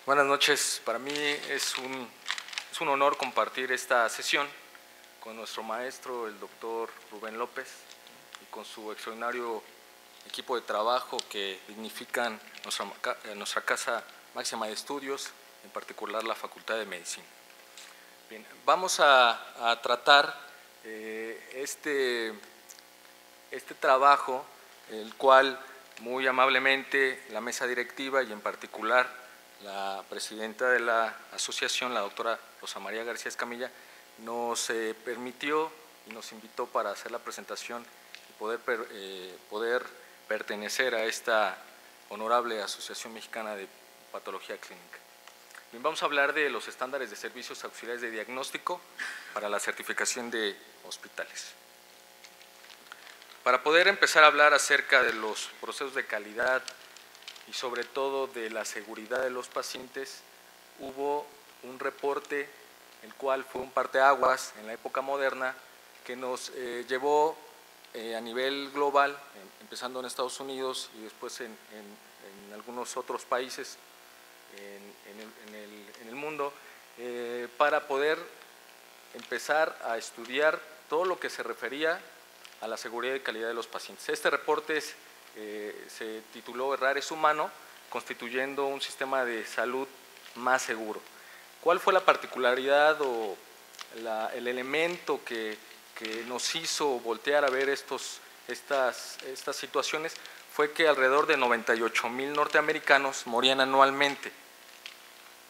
Buenas noches, para mí es un honor compartir esta sesión con nuestro maestro, el doctor Rubén López, y con su extraordinario equipo de trabajo que dignifican nuestra Casa Máxima de Estudios, en particular la Facultad de Medicina. Bien, vamos a tratar este trabajo, el cual muy amablemente la mesa directiva y en particular la presidenta de la asociación, la doctora Rosa María García Escamilla, nos permitió y nos invitó para hacer la presentación y poder pertenecer a esta honorable Asociación Mexicana de Patología Clínica. Bien, vamos a hablar de los estándares de servicios auxiliares de diagnóstico para la certificación de hospitales. Para poder empezar a hablar acerca de los procesos de calidad y sobre todo de la seguridad de los pacientes, hubo un reporte, el cual fue un parteaguas en la época moderna, que nos llevó a nivel global, empezando en Estados Unidos y después en algunos otros países en el mundo, para poder empezar a estudiar todo lo que se refería a la seguridad y calidad de los pacientes. Este reporte se tituló Errar es humano, constituyendo un sistema de salud más seguro. ¿Cuál fue la particularidad o el elemento que nos hizo voltear a ver estas situaciones? Fue que alrededor de 98,000 norteamericanos morían anualmente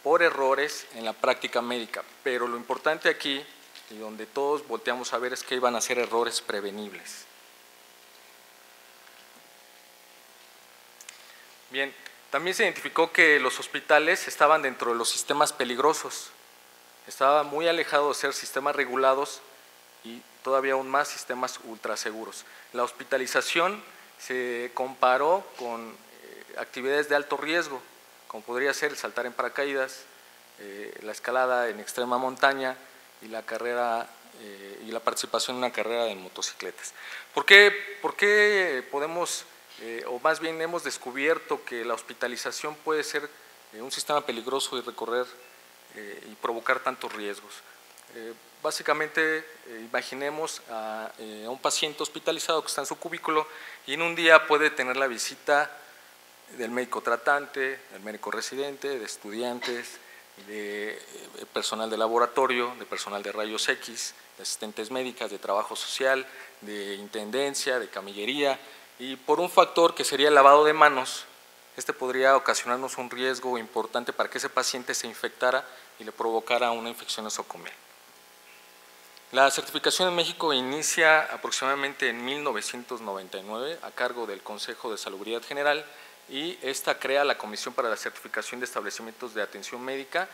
por errores en la práctica médica, pero lo importante aquí y donde todos volteamos a ver es que iban a ser errores prevenibles. Bien, también se identificó que los hospitales estaban dentro de los sistemas peligrosos, estaban muy alejados de ser sistemas regulados y todavía aún más sistemas ultraseguros. La hospitalización se comparó con actividades de alto riesgo, como podría ser el saltar en paracaídas, la escalada en extrema montaña, y la carrera y la participación en una carrera de motocicletas. ¿Por qué podemos, o más bien hemos descubierto que la hospitalización puede ser un sistema peligroso y recorrer y provocar tantos riesgos? Básicamente, imaginemos a un paciente hospitalizado que está en su cubículo y en un día puede tener la visita del médico tratante, del médico residente, de estudiantes, de personal de laboratorio, de personal de rayos X, de asistentes médicas, de trabajo social, de intendencia, de camillería, y por un factor que sería el lavado de manos, podría ocasionarnos un riesgo importante para que ese paciente se infectara y le provocara una infección nosocomial. La certificación en México inicia aproximadamente en 1999 a cargo del Consejo de Salubridad General, y esta crea la Comisión para la Certificación de Establecimientos de Atención Médica,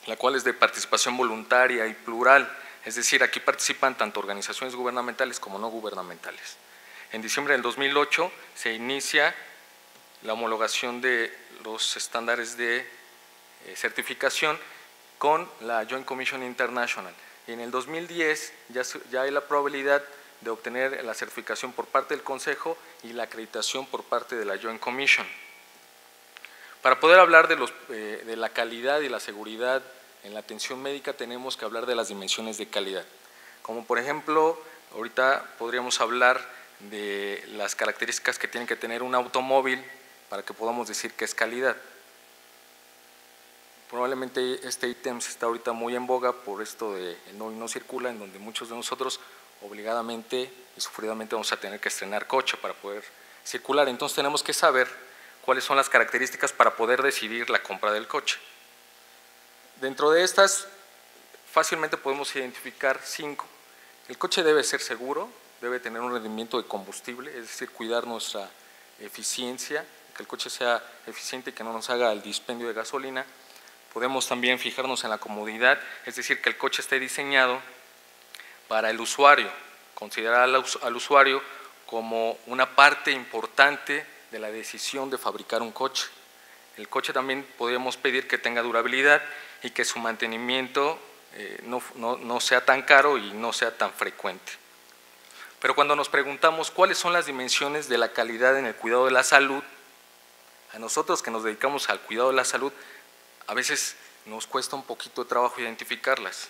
la cual es de participación voluntaria y plural, es decir, aquí participan tanto organizaciones gubernamentales como no gubernamentales. En diciembre del 2008 se inicia la homologación de los estándares de certificación con la Joint Commission International, y en el 2010 ya hay la probabilidad de obtener la certificación por parte del Consejo y la acreditación por parte de la Joint Commission. Para poder hablar de la calidad y la seguridad en la atención médica, tenemos que hablar de las dimensiones de calidad. Como por ejemplo, ahorita podríamos hablar de las características que tiene que tener un automóvil para que podamos decir que es calidad. Probablemente este ítem está ahorita muy en boga por esto de el no y no circula, en donde muchos de nosotros obligadamente y sufridamente vamos a tener que estrenar coche para poder circular. Entonces tenemos que saber cuáles son las características para poder decidir la compra del coche. Dentro de estas fácilmente podemos identificar 5. El coche debe ser seguro, debe tener un rendimiento de combustible, es decir, cuidar nuestra eficiencia, que el coche sea eficiente y que no nos haga el dispendio de gasolina. Podemos también fijarnos en la comodidad, es decir, que el coche esté diseñado para el usuario, considerar al usuario como una parte importante de la decisión de fabricar un coche. El coche también podríamos pedir que tenga durabilidad y que su mantenimiento no sea tan caro y no sea tan frecuente. Pero cuando nos preguntamos cuáles son las dimensiones de la calidad en el cuidado de la salud, a nosotros que nos dedicamos al cuidado de la salud, a veces nos cuesta un poquito de trabajo identificarlas.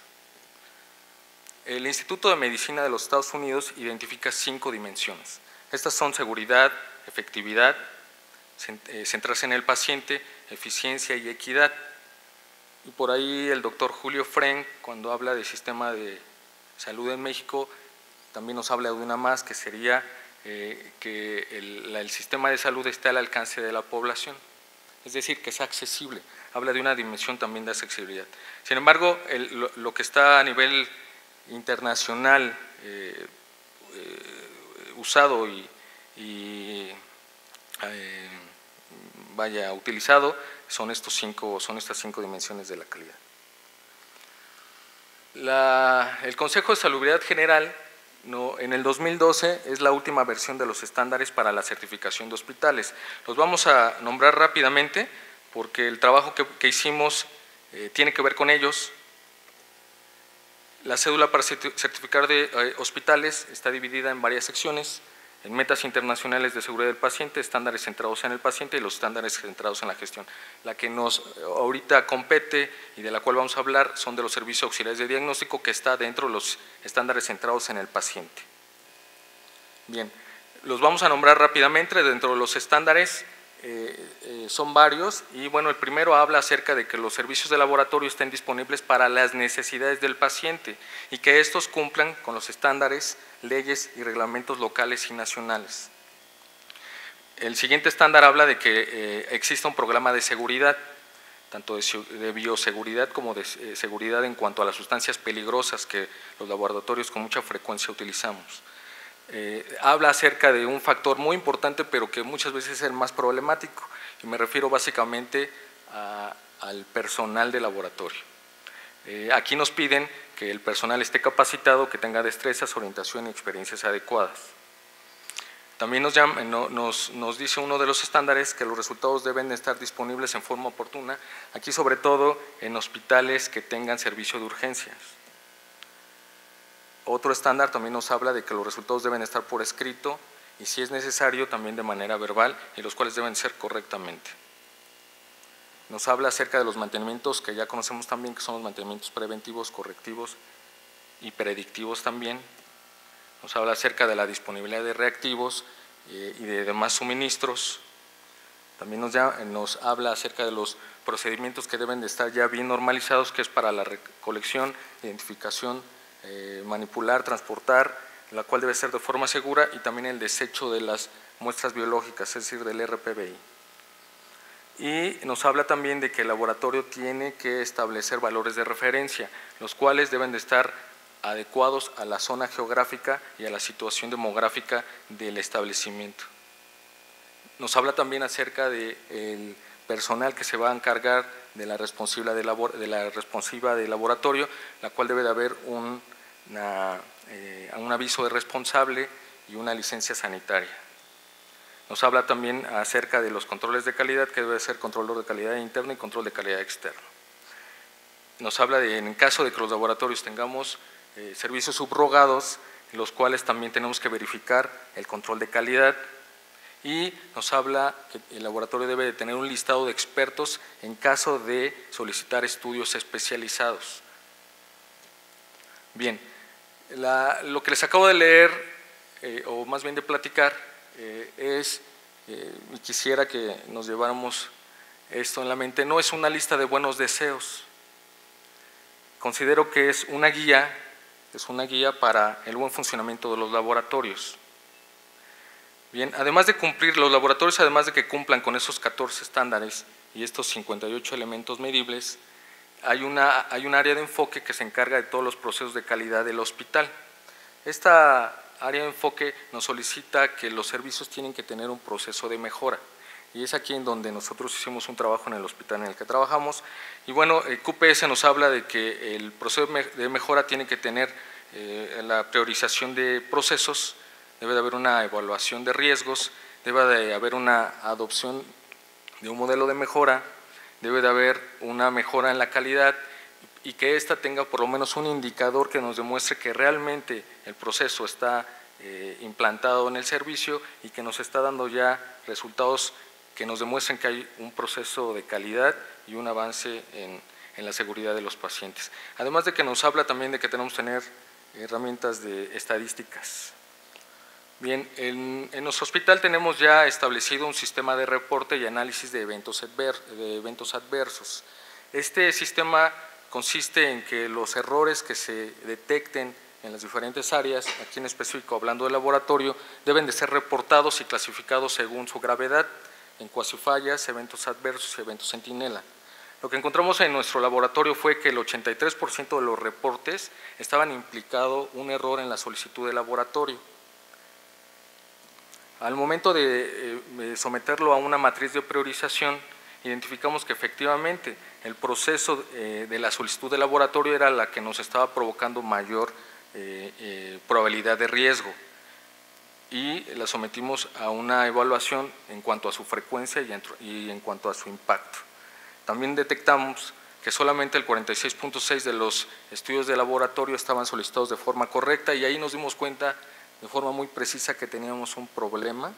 El Instituto de Medicina de los Estados Unidos identifica 5 dimensiones. Estas son seguridad, efectividad, centrarse en el paciente, eficiencia y equidad. Y por ahí el doctor Julio Frenk, cuando habla del sistema de salud en México, también nos habla de una más, que sería que el sistema de salud esté al alcance de la población, es decir, que sea accesible. Habla de una dimensión también de accesibilidad. Sin embargo, lo que está a nivel internacional usado y utilizado son estas 5 dimensiones de la calidad. El Consejo de Salubridad General en el 2012 es la última versión de los estándares para la certificación de hospitales. Los vamos a nombrar rápidamente porque el trabajo que hicimos tiene que ver con ellos. La cédula para certificar de hospitales está dividida en varias secciones: en metas internacionales de seguridad del paciente, estándares centrados en el paciente y los estándares centrados en la gestión. La que nos ahorita compete y de la cual vamos a hablar son de los servicios auxiliares de diagnóstico, que está dentro de los estándares centrados en el paciente. Bien, los vamos a nombrar rápidamente. Dentro de los estándares son varios y bueno, el primero habla acerca de que los servicios de laboratorio estén disponibles para las necesidades del paciente y que estos cumplan con los estándares, leyes y reglamentos locales y nacionales. El siguiente estándar habla de que exista un programa de seguridad, tanto de bioseguridad como de seguridad en cuanto a las sustancias peligrosas que los laboratorios con mucha frecuencia utilizamos. Habla acerca de un factor muy importante, pero que muchas veces es el más problemático, y me refiero básicamente al personal de laboratorio. Aquí nos piden que el personal esté capacitado, que tenga destrezas, orientación y experiencias adecuadas. También nos dice uno de los estándares que los resultados deben estar disponibles en forma oportuna, aquí sobre todo en hospitales que tengan servicio de urgencias. Otro estándar también nos habla de que los resultados deben estar por escrito y, si es necesario, también de manera verbal, y los cuales deben ser correctamente. Nos habla acerca de los mantenimientos que ya conocemos también, que son los mantenimientos preventivos, correctivos y predictivos también. Nos habla acerca de la disponibilidad de reactivos y de demás suministros. También nos habla acerca de los procedimientos que deben de estar ya bien normalizados, que es para la recolección, identificación, manipular, transportar, la cual debe ser de forma segura, y también el desecho de las muestras biológicas, es decir, del RPBI. Y nos habla también de que el laboratorio tiene que establecer valores de referencia, los cuales deben de estar adecuados a la zona geográfica y a la situación demográfica del establecimiento. Nos habla también acerca del personal que se va a encargar de la responsiva de laboratorio, la cual debe de haber un aviso de responsable y una licencia sanitaria. Nos habla también acerca de los controles de calidad, que debe ser control de calidad interno y control de calidad externo. Nos habla de, en caso de que los laboratorios tengamos servicios subrogados, en los cuales también tenemos que verificar el control de calidad, y nos habla que el laboratorio debe de tener un listado de expertos en caso de solicitar estudios especializados. Bien, lo que les acabo de leer, o más bien de platicar, y quisiera que nos lleváramos esto en la mente, no es una lista de buenos deseos. Considero que es una guía para el buen funcionamiento de los laboratorios. Bien, además de cumplir, los laboratorios, además de que cumplan con esos 14 estándares y estos 58 elementos medibles, hay un área de enfoque que se encarga de todos los procesos de calidad del hospital. Esta área de enfoque nos solicita que los servicios tienen que tener un proceso de mejora, y es aquí en donde nosotros hicimos un trabajo en el hospital en el que trabajamos. Y bueno, el QPS nos habla de que el proceso de mejora tiene que tener la priorización de procesos, debe de haber una evaluación de riesgos, debe de haber una adopción de un modelo de mejora, debe de haber una mejora en la calidad, y que ésta tenga por lo menos un indicador que nos demuestre que realmente el proceso está implantado en el servicio y que nos está dando ya resultados que nos demuestren que hay un proceso de calidad y un avance en la seguridad de los pacientes. Además de que nos habla también de que tenemos que tener herramientas de estadísticas. Bien, en nuestro hospital tenemos ya establecido un sistema de reporte y análisis de eventos adversos. Este sistema consiste en que los errores que se detecten en las diferentes áreas, aquí en específico hablando del laboratorio, deben de ser reportados y clasificados según su gravedad, en cuasifallas, eventos adversos y eventos centinela. Lo que encontramos en nuestro laboratorio fue que el 83% de los reportes estaban implicado un error en la solicitud de laboratorio. Al momento de someterlo a una matriz de priorización, identificamos que efectivamente el proceso de la solicitud de laboratorio era la que nos estaba provocando mayor probabilidad de riesgo y la sometimos a una evaluación en cuanto a su frecuencia y en cuanto a su impacto. También detectamos que solamente el 46.6% de los estudios de laboratorio estaban solicitados de forma correcta y ahí nos dimos cuenta de forma muy precisa que teníamos un problema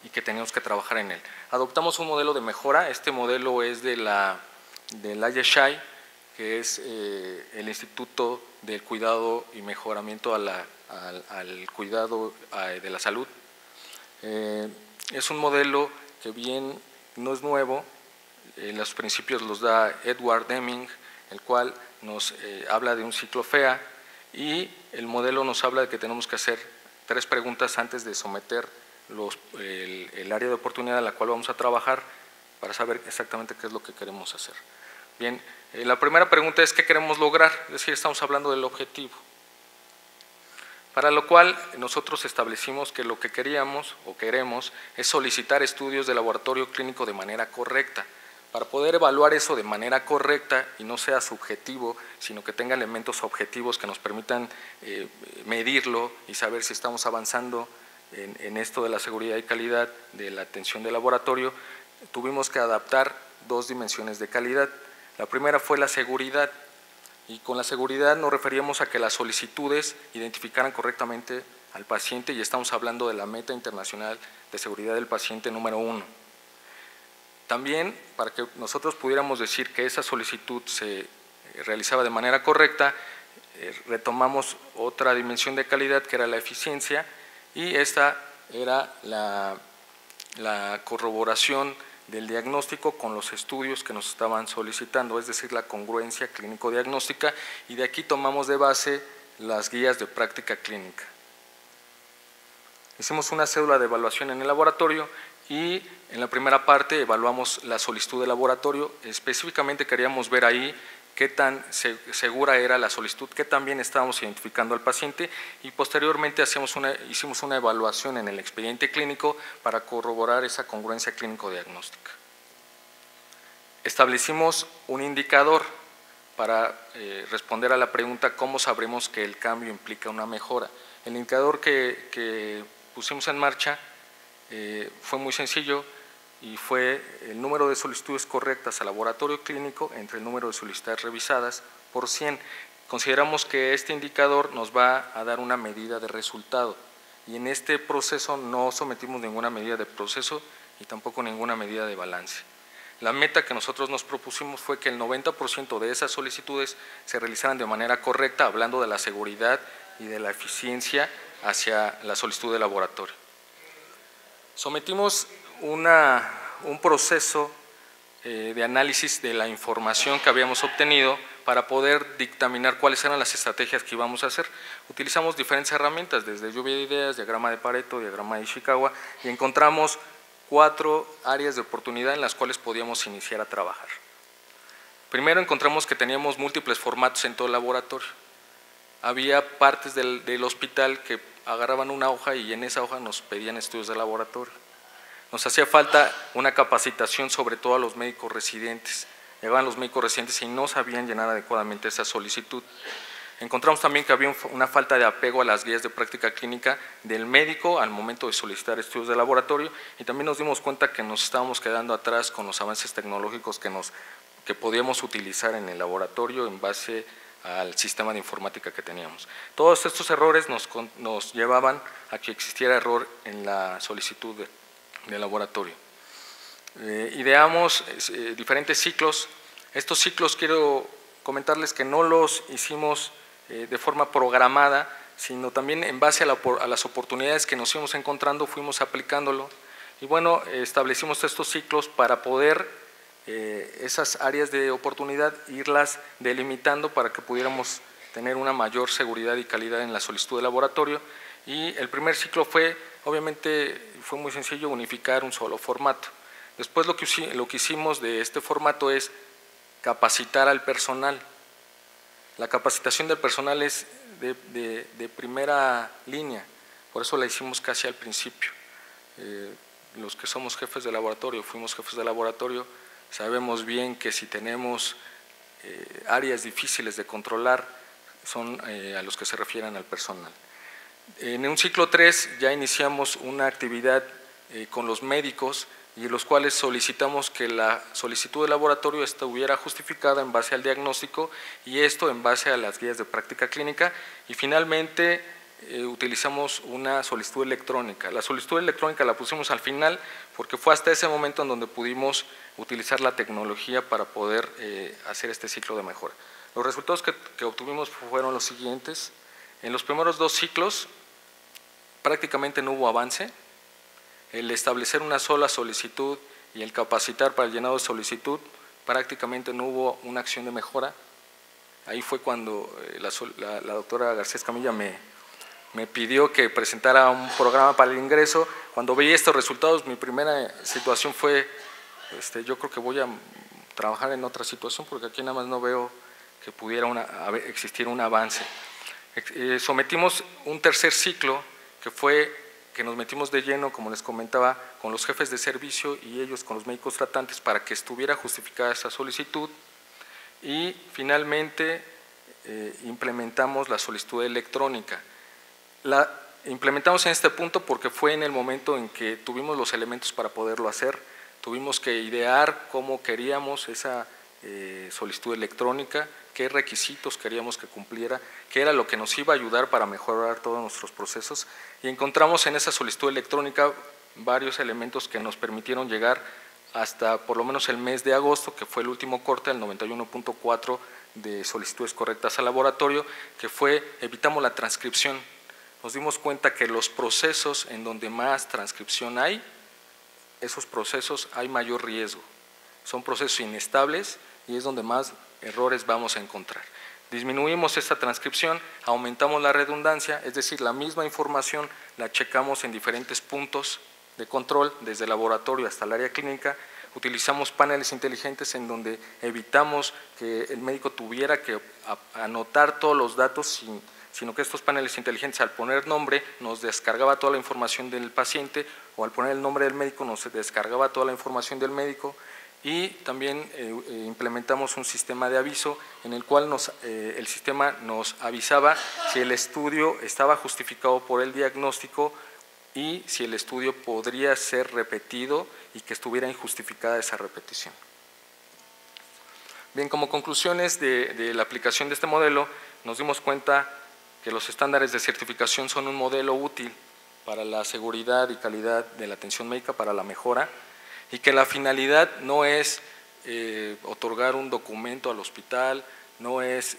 y que teníamos que trabajar en él. Adoptamos un modelo de mejora, este modelo es del ISHI, que es el Instituto del Cuidado y Mejoramiento al Cuidado de la Salud. Es un modelo que bien no es nuevo, los principios los da Edward Deming, el cual nos habla de un ciclo FEA y el modelo nos habla de que tenemos que hacer 3 preguntas antes de someter el área de oportunidad a la cual vamos a trabajar para saber exactamente qué es lo que queremos hacer. Bien, la primera pregunta es ¿qué queremos lograr? Es decir, estamos hablando del objetivo. Para lo cual nosotros establecimos que lo que queríamos o queremos es solicitar estudios de laboratorio clínico de manera correcta. Para poder evaluar eso de manera correcta y no sea subjetivo, sino que tenga elementos objetivos que nos permitan medirlo y saber si estamos avanzando en esto de la seguridad y calidad de la atención de laboratorio, tuvimos que adaptar 2 dimensiones de calidad. La primera fue la seguridad, y con la seguridad nos referíamos a que las solicitudes identificaran correctamente al paciente y estamos hablando de la meta internacional de seguridad del paciente número 1. También, para que nosotros pudiéramos decir que esa solicitud se realizaba de manera correcta, retomamos otra dimensión de calidad que era la eficiencia y esta era la corroboración del diagnóstico con los estudios que nos estaban solicitando, es decir, la congruencia clínico-diagnóstica, y de aquí tomamos de base las guías de práctica clínica. Hicimos una cédula de evaluación en el laboratorio y en la primera parte evaluamos la solicitud de laboratorio, específicamente queríamos ver ahí qué tan segura era la solicitud, qué tan bien estábamos identificando al paciente y posteriormente hicimos una evaluación en el expediente clínico para corroborar esa congruencia clínico-diagnóstica. Establecimos un indicador para responder a la pregunta ¿cómo sabremos que el cambio implica una mejora? El indicador que pusimos en marcha fue muy sencillo y fue el número de solicitudes correctas al laboratorio clínico entre el número de solicitudes revisadas por 100. Consideramos que este indicador nos va a dar una medida de resultado y en este proceso no sometimos ninguna medida de proceso y tampoco ninguna medida de balance. La meta que nosotros nos propusimos fue que el 90% de esas solicitudes se realizaran de manera correcta, hablando de la seguridad y de la eficiencia hacia la solicitud de laboratorio. Sometimos un proceso de análisis de la información que habíamos obtenido para poder dictaminar cuáles eran las estrategias que íbamos a hacer. Utilizamos diferentes herramientas, desde lluvia de ideas, diagrama de Pareto, diagrama de Ishikawa, y encontramos 4 áreas de oportunidad en las cuales podíamos iniciar a trabajar. Primero encontramos que teníamos múltiples formatos en todo el laboratorio. Había partes del hospital que agarraban una hoja y en esa hoja nos pedían estudios de laboratorio. Nos hacía falta una capacitación sobre todo a los médicos residentes. Llegaban los médicos residentes y no sabían llenar adecuadamente esa solicitud. Encontramos también que había una falta de apego a las guías de práctica clínica del médico al momento de solicitar estudios de laboratorio y también nos dimos cuenta que nos estábamos quedando atrás con los avances tecnológicos que podíamos utilizar en el laboratorio en base al sistema de informática que teníamos. Todos estos errores nos llevaban a que existiera error en la solicitud de laboratorio. ideamos diferentes ciclos. Estos ciclos quiero comentarles que no los hicimos de forma programada, sino también en base a las oportunidades que nos íbamos encontrando, fuimos aplicándolo. Y bueno, establecimos estos ciclos para poder esas áreas de oportunidad irlas delimitando para que pudiéramos tener una mayor seguridad y calidad en la solicitud de laboratorio. Y el primer ciclo fue, obviamente, fue muy sencillo, unificar un solo formato. Después lo que hicimos de este formato es capacitar al personal. La capacitación del personal es de primera línea, por eso la hicimos casi al principio. Los que somos jefes de laboratorio, fuimos jefes de laboratorio, sabemos bien que si tenemos áreas difíciles de controlar, son a los que se refieren al personal. En un ciclo 3 ya iniciamos una actividad con los médicos y los cuales solicitamos que la solicitud de laboratorio estuviera justificada en base al diagnóstico y esto en base a las guías de práctica clínica, y finalmente utilizamos una solicitud electrónica. La solicitud electrónica la pusimos al final porque fue hasta ese momento en donde pudimos utilizar la tecnología para poder hacer este ciclo de mejora. Los resultados que obtuvimos fueron los siguientes. En los primeros 2 ciclos prácticamente no hubo avance. El establecer una sola solicitud y el capacitar para el llenado de solicitud, prácticamente no hubo una acción de mejora. Ahí fue cuando la doctora García Escamilla me pidió que presentara un programa para el ingreso. Cuando veía estos resultados, mi primera situación fue, yo creo que voy a trabajar en otra situación porque aquí nada más no veo que pudiera existir un avance. Sometimos un tercer ciclo que fue que nos metimos de lleno, como les comentaba, con los jefes de servicio y ellos con los médicos tratantes para que estuviera justificada esa solicitud, y finalmente implementamos la solicitud electrónica. La implementamos en este punto porque fue en el momento en que tuvimos los elementos para poderlo hacer, tuvimos que idear cómo queríamos esa solicitud electrónica, qué requisitos queríamos que cumpliera, qué era lo que nos iba a ayudar para mejorar todos nuestros procesos, y encontramos en esa solicitud electrónica varios elementos que nos permitieron llegar hasta por lo menos el mes de agosto, que fue el último corte, el 91.4 de solicitudes correctas al laboratorio, que fue evitamos la transcripción. Nos dimos cuenta que los procesos en donde más transcripción hay, esos procesos hay mayor riesgo, son procesos inestables y es donde más errores vamos a encontrar. Disminuimos esta transcripción, aumentamos la redundancia, es decir, la misma información la checamos en diferentes puntos de control, desde el laboratorio hasta el área clínica. Utilizamos paneles inteligentes en donde evitamos que el médico tuviera que anotar todos los datos, sino que estos paneles inteligentes, al poner nombre, nos descargaba toda la información del paciente, o al poner el nombre del médico nos descargaba toda la información del médico. Y también implementamos un sistema de aviso en el cual el sistema nos avisaba si el estudio estaba justificado por el diagnóstico y si el estudio podría ser repetido y que estuviera injustificada esa repetición. Bien, como conclusiones de la aplicación de este modelo, nos dimos cuenta que los estándares de certificación son un modelo útil para la seguridad y calidad de la atención médica, para la mejora, y que la finalidad no es otorgar un documento al hospital, no es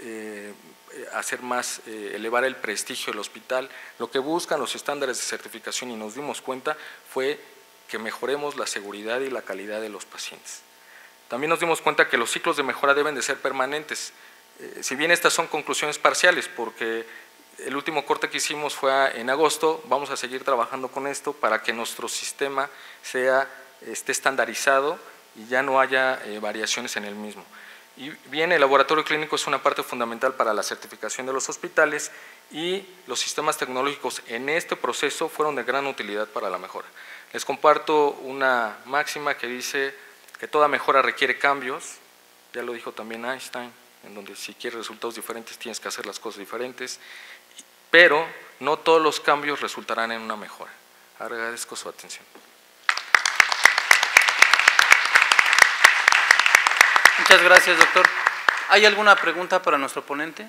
hacer más, elevar el prestigio del hospital. Lo que buscan los estándares de certificación, y nos dimos cuenta, fue que mejoremos la seguridad y la calidad de los pacientes. También nos dimos cuenta que los ciclos de mejora deben de ser permanentes, si bien estas son conclusiones parciales, porque el último corte que hicimos fue en agosto, vamos a seguir trabajando con esto para que nuestro sistema esté estandarizado y ya no haya variaciones en el mismo. Y bien, el laboratorio clínico es una parte fundamental para la certificación de los hospitales, y los sistemas tecnológicos en este proceso fueron de gran utilidad para la mejora. Les comparto una máxima que dice que toda mejora requiere cambios, ya lo dijo también Einstein, en donde si quieres resultados diferentes tienes que hacer las cosas diferentes, pero no todos los cambios resultarán en una mejora. Agradezco su atención. Muchas gracias, doctor. ¿Hay alguna pregunta para nuestro ponente?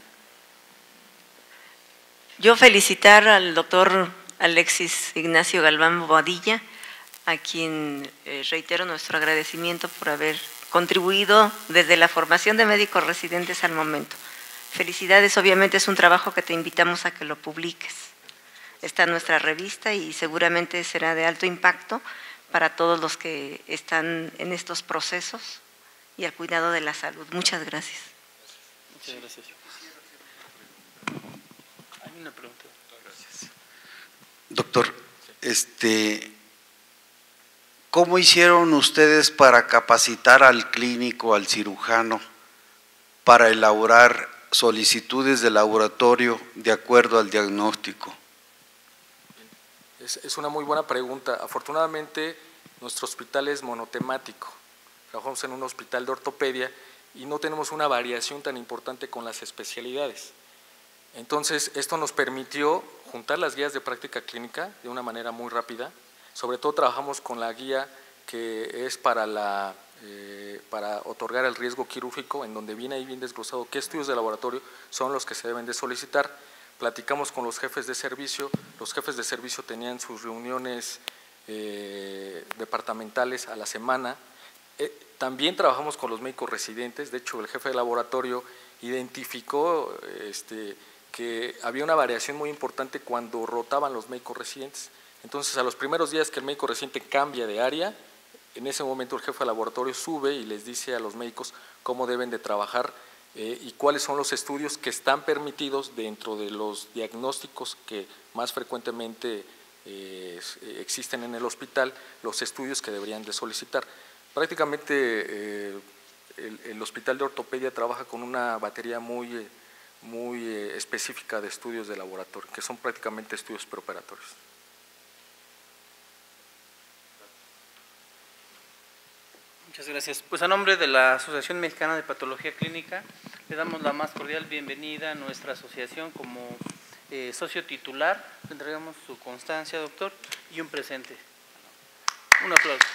Yo felicitar al doctor Alexis Ignacio Galván Bobadilla a quien reitero nuestro agradecimiento por haber contribuido desde la formación de médicos residentes al momento. Felicidades, obviamente es un trabajo que te invitamos a que lo publiques. Está en nuestra revista y seguramente será de alto impacto para todos los que están en estos procesos y al cuidado de la salud. Muchas gracias. Muchas gracias. Hay una pregunta. Gracias. Doctor, ¿cómo hicieron ustedes para capacitar al clínico, al cirujano, para elaborar solicitudes de laboratorio de acuerdo al diagnóstico? Es una muy buena pregunta. Afortunadamente, nuestro hospital es monotemático. Trabajamos en un hospital de ortopedia y no tenemos una variación tan importante con las especialidades. Entonces, esto nos permitió juntar las guías de práctica clínica de una manera muy rápida. Sobre todo trabajamos con la guía que es para otorgar el riesgo quirúrgico, en donde viene ahí bien desglosado qué estudios de laboratorio son los que se deben de solicitar. Platicamos con los jefes de servicio tenían sus reuniones departamentales a la semana. También trabajamos con los médicos residentes. De hecho, el jefe de laboratorio identificó que había una variación muy importante cuando rotaban los médicos residentes. Entonces, a los primeros días que el médico residente cambia de área, en ese momento el jefe de laboratorio sube y les dice a los médicos cómo deben de trabajar y cuáles son los estudios que están permitidos dentro de los diagnósticos que más frecuentemente existen en el hospital, los estudios que deberían de solicitar. Prácticamente el hospital de ortopedia trabaja con una batería muy específica de estudios de laboratorio, que son prácticamente estudios preoperatorios. Muchas gracias. Pues a nombre de la Asociación Mexicana de Patología Clínica, le damos la más cordial bienvenida a nuestra asociación como socio titular. Le entregamos su constancia, doctor, y un presente. Un aplauso.